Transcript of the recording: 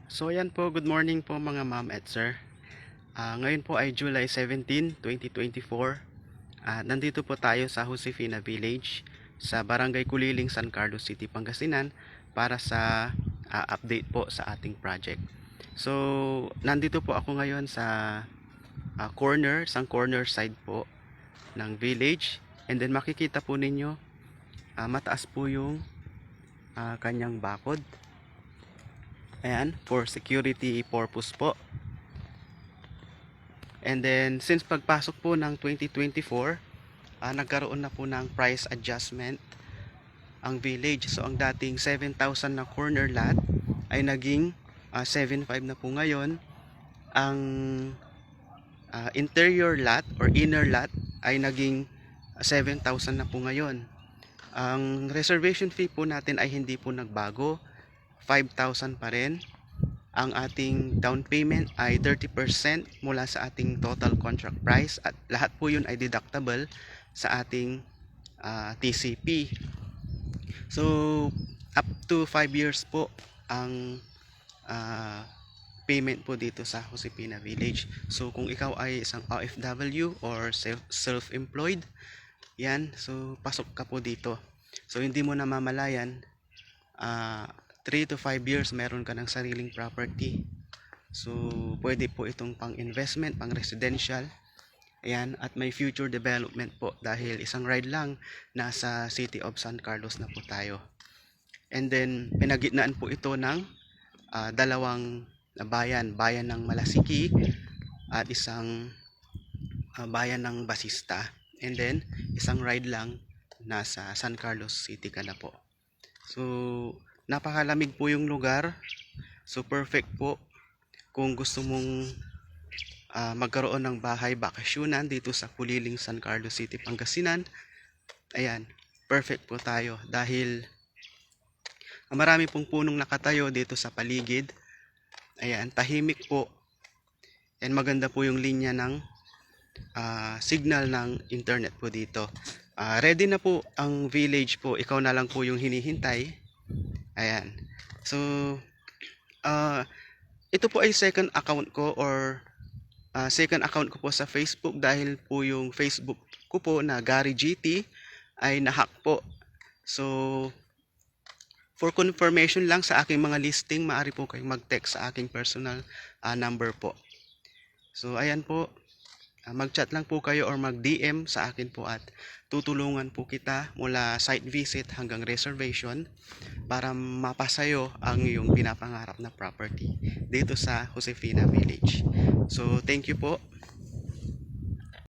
So ayan po, good morning po mga ma'am at sir. Ngayon po ay July 17, 2024. Nandito po tayo sa Josefina Village sa Barangay Kuliling, San Carlos City, Pangasinan para sa update po sa ating project. So nandito po ako ngayon sa isang corner side po ng village, and then makikita po ninyo mataas po yung kanyang bakod. Ayan, for security purpose po. And then, since pagpasok po ng 2024, nagkaroon na po ng price adjustment ang village. So, ang dating 7,000 na corner lot ay naging 7,500 na po ngayon. Ang interior lot or inner lot ay naging 7,000 na po ngayon. Ang reservation fee po natin ay hindi po nagbago, 5,000 pa rin. Ang ating down payment ay 30% mula sa ating total contract price, at lahat po yun ay deductible sa ating TCP. So up to 5 years po ang payment po dito sa Josefina Village. So kung ikaw ay isang OFW or self-employed, yan, so pasok ka po dito. So hindi mo namamalayan, 3 to 5 years meron ka ng sariling property. So pwede po itong pang investment, pang residential. Ayan, at may future development po dahil isang ride lang nasa City of San Carlos na po tayo. And then pinagitnaan po ito ng dalawang bayan ng Malasiki at isang bayan ng Basista. And then isang ride lang nasa San Carlos City ka na po. So napakalamig po yung lugar. So perfect po kung gusto mong magkaroon ng bahay bakasyonan dito sa Kuliling, San Carlos City, Pangasinan. Ayan, perfect po tayo dahil marami pong punong nakatayo dito sa paligid. Ayan, tahimik po. And maganda po yung linya ng signal ng internet po dito. Ready na po ang village po. Ikaw na lang po yung hinihintay. Ayan. So, ito po ay second account ko or second account ko po sa Facebook dahil po yung Facebook ko po na Gary GT ay nahack po. So, for confirmation lang sa aking mga listing, maaari po kayong mag-text sa aking personal number po. So, ayan po. Mag-chat lang po kayo or mag-DM sa akin po at tutulungan po kita mula site visit hanggang reservation para mapasayo ang iyong pinapangarap na property dito sa Josefina Village. So, thank you po.